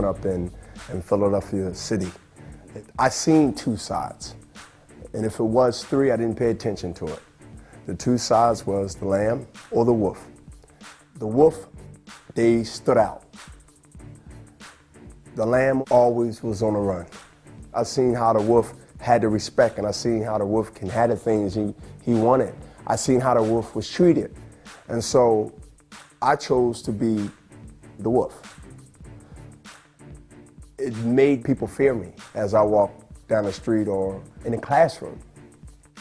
growing up in Philadelphia City. I seen two sides. And if it was three, I didn't pay attention to it. The two sides was the lamb or the wolf. The wolf, they stood out. The lamb always was on the run. I seen how the wolf had the respect, and I seen how the wolf can have the things he wanted. I seen how the wolf was treated. And so I chose to be the wolf. It made people fear me as I walked down the street or in the classroom.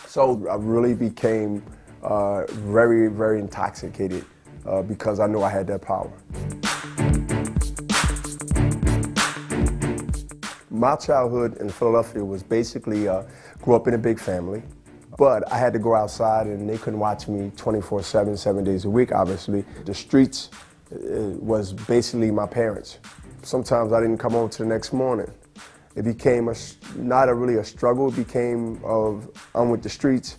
So I really became very, very intoxicated because I knew I had that power. My childhood in Philadelphia was basically, grew up in a big family, but I had to go outside and they couldn't watch me 24/7, 7 days a week, obviously. The streets was basically my parents. Sometimes I didn't come home till the next morning. It became not really a struggle, it became I'm with the streets,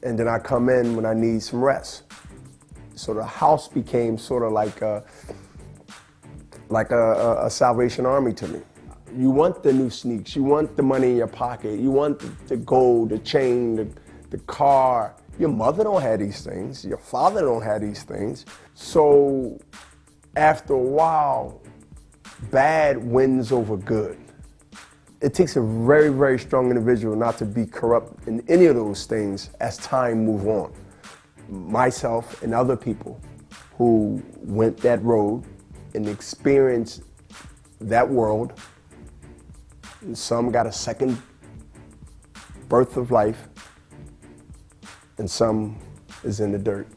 and then I come in when I need some rest. So the house became sort of like a Salvation Army to me. You want the new sneaks, you want the money in your pocket, you want the gold, the chain, the car. Your mother don't have these things, your father don't have these things. So after a while, bad wins over good. It takes a very, very strong individual not to be corrupt in any of those things as time moves on. Myself and other people who went that road and experienced that world, and some got a second birth of life, and some is in the dirt.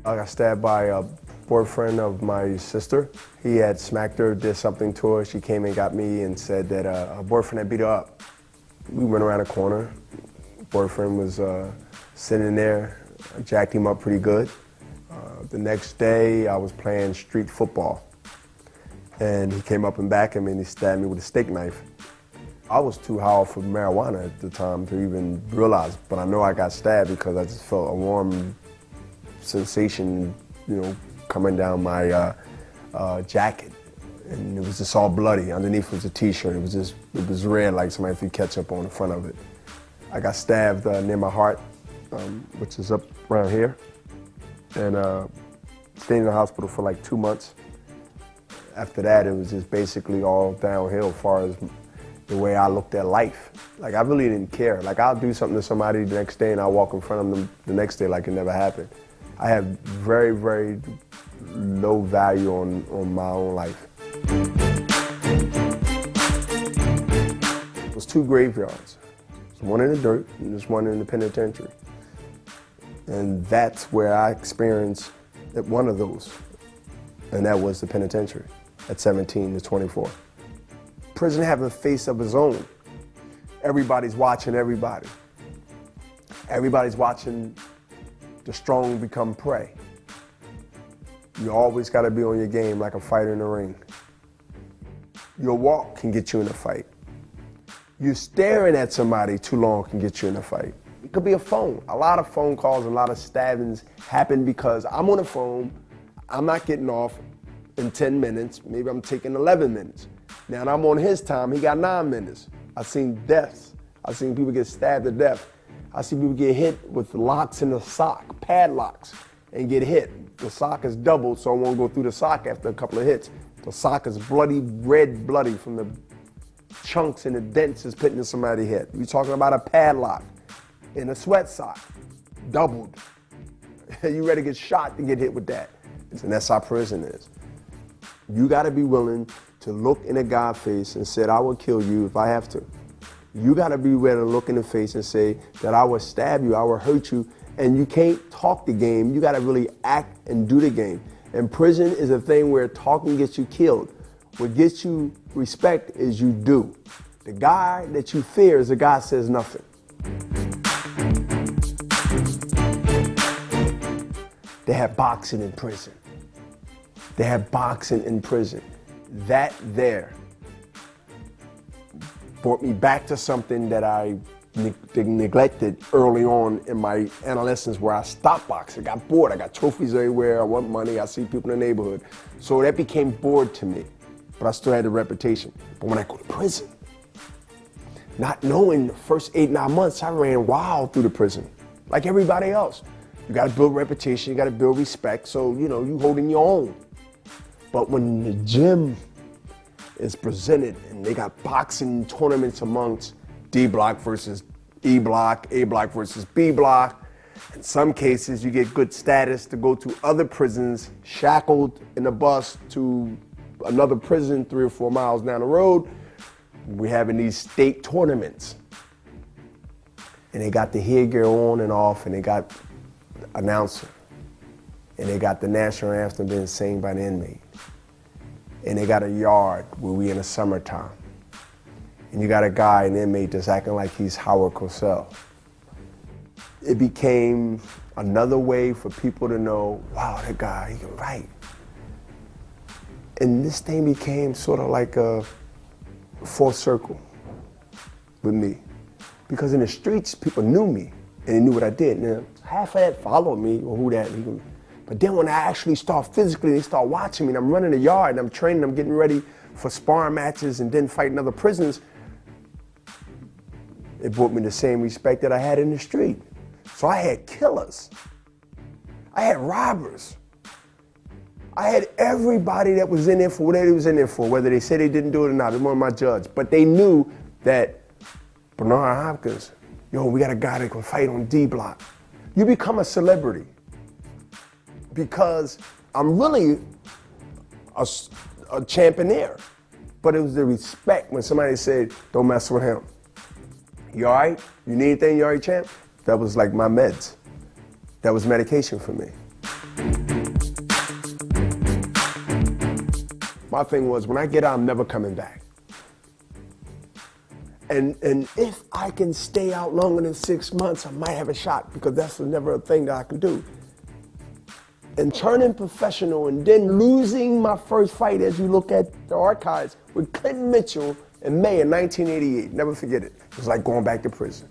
I got stabbed by a boyfriend of my sister. He had smacked her, did something to her. She came and got me and said that her boyfriend had beat her up. We went around a corner. Boyfriend was sitting there. I jacked him up pretty good. The next day, I was playing street football. And he came up and back at me and he stabbed me with a steak knife. I was too high for marijuana at the time to even realize, but I know I got stabbed because I just felt a warm sensation, coming down my jacket, and it was just all bloody. Underneath was a t-shirt. It was red, like somebody threw ketchup on the front of it. I got stabbed near my heart, which is up around here, and stayed in the hospital for like 2 months. After that, it was just basically all downhill as far as the way I looked at life. Like, I really didn't care. Like, I'll do something to somebody the next day and I'll walk in front of them the next day like it never happened. I have very, very low value on my own life. It was two graveyards. There's one in the dirt and there's one in the penitentiary. And that's where I experienced one of those. And that was the penitentiary at 17 to 24. Prison have a face of its own. Everybody's watching everybody. Everybody's watching the strong become prey. You always got to be on your game like a fighter in the ring. Your walk can get you in a fight. You staring at somebody too long can get you in a fight. It could be a phone. A lot of phone calls, a lot of stabbings happen because I'm on the phone, I'm not getting off in 10 minutes, maybe I'm taking 11 minutes. Now I'm on his time, he got 9 minutes. I've seen deaths. I've seen people get stabbed to death. I see people get hit with locks in the sock, padlocks, and get hit. The sock is doubled, so I won't go through the sock after a couple of hits. The sock is bloody, red bloody from the chunks and the dents it's putting in somebody's head. You're talking about a padlock in a sweat sock, doubled. You ready to get shot to get hit with that. And that's how prison is. You gotta be willing to look in a guy's face and say, I will kill you if I have to. You gotta be ready to look in the face and say that I will stab you, I will hurt you, and you can't talk the game. You gotta really act and do the game. And prison is a thing where talking gets you killed. What gets you respect is you do. The guy that you fear is the guy that says nothing. They have boxing in prison. They have boxing in prison. That there brought me back to something that I neglected early on in my adolescence, where I stopped boxing. I got bored. I got trophies everywhere. I want money. I see people in the neighborhood. So that became bored to me, but I still had the reputation. But when I go to prison, not knowing the first 8, 9 months, I ran wild through the prison, like everybody else. You gotta build reputation, you gotta build respect, so you holding your own. But when the gym is presented and they got boxing tournaments amongst D block versus E block, A block versus B block, in some cases you get good status to go to other prisons, shackled in a bus to another prison 3 or 4 miles down the road. We're having these state tournaments. And they got the headgear on and off, and they got announcer. And they got the national anthem being sang by the inmate. And they got a yard where we in the summertime. And you got a guy, an inmate, that's acting like he's Howard Cosell. It became another way for people to know, wow, that guy, he can write. And this thing became sort of like a full circle with me. Because in the streets, people knew me and they knew what I did. Now, half of that followed me, or who that. But then when I actually start physically, they start watching me, and I'm running the yard, and I'm training, I'm getting ready for sparring matches and then fighting other prisons, it brought me the same respect that I had in the street. So I had killers. I had robbers. I had everybody that was in there for whatever they was in there for, whether they said they didn't do it or not. They weren't my judge. But they knew that Bernard Hopkins, we got a guy that can fight on D block. You become a celebrity because I'm really a championeer. But it was the respect when somebody said, don't mess with him. You all right? You need anything? You all right, champ? That was like my meds. That was medication for me. My thing was, when I get out, I'm never coming back. And if I can stay out longer than 6 months, I might have a shot, because that's never a thing that I can do. And turning professional and then losing my first fight, as you look at the archives, with Clinton Mitchell in May of 1988. Never forget it. It was like going back to prison.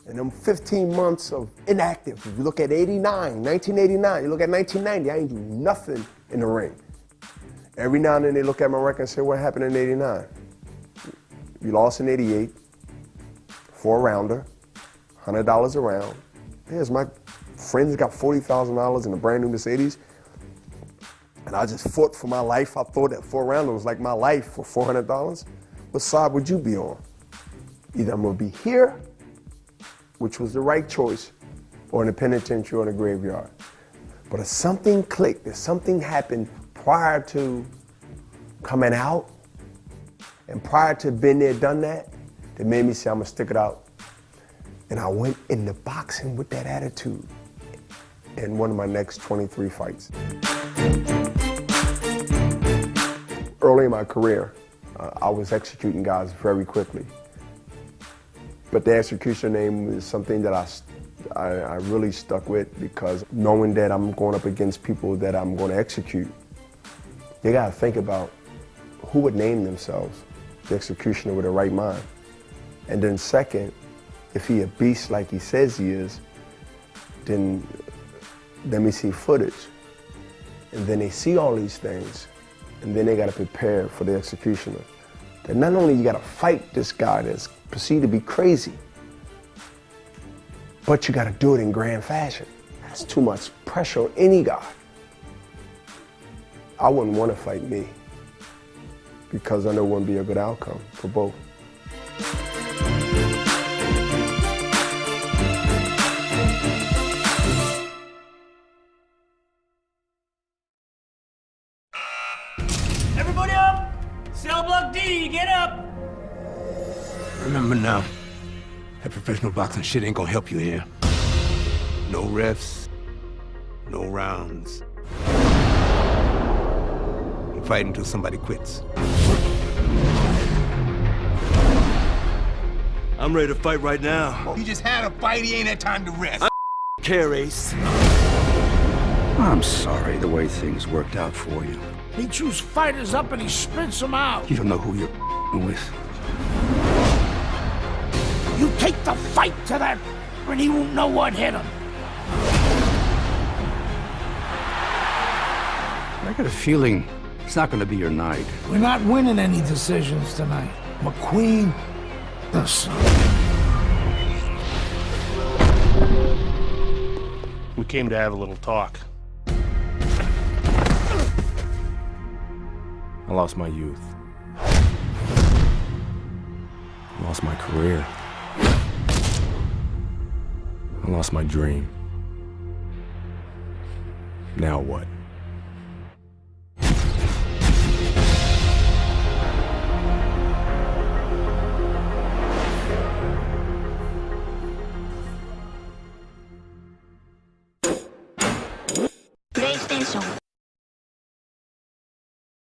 And them 15 months of inactive. If you look at 89, 1989, you look at 1990, I ain't do nothing in the ring. Every now and then they look at my record and say, what happened in 89? You lost in 88, 4-rounder, $100 a round. Here's my friends got $40,000 in a brand new Mercedes. And I just fought for my life. I thought that 4-rounder was like my life for $400. What side would you be on? Either I'm gonna be here, which was the right choice, or in the penitentiary or in the graveyard. But if something clicked, if something happened prior to coming out, and prior to being there, done that made me say, I'm gonna stick it out. And I went into boxing with that attitude in one of my next 23 fights. Early in my career, I was executing guys very quickly. But the execution name is something that I really stuck with, because knowing that I'm going up against people that I'm going to execute, you gotta think about who would name themselves the executioner with the right mind. And then second, if he a beast like he says he is, then let me see footage. And then they see all these things, and then they gotta prepare for the executioner. That not only you gotta fight this guy that's perceived to be crazy, but you gotta do it in grand fashion. That's too much pressure on any guy. I wouldn't want to fight me, because I know it wouldn't be a good outcome for both. Everybody up! Cell block D, get up! Remember now, that professional boxing shit ain't gonna help you here. No refs, no rounds. You fight until somebody quits. I'm ready to fight right now. He just had a fight, he ain't had time to rest. Care, Ace. I'm sorry the way things worked out for you. He chews fighters up and he spits them out. You don't know who you're with. You take the fight to that, and he won't know what hit him. I got a feeling it's not going to be your night. We're not winning any decisions tonight. McQueen, the son. We came to have a little talk. I lost my youth. I lost my career. I lost my dream. Now what? PlayStation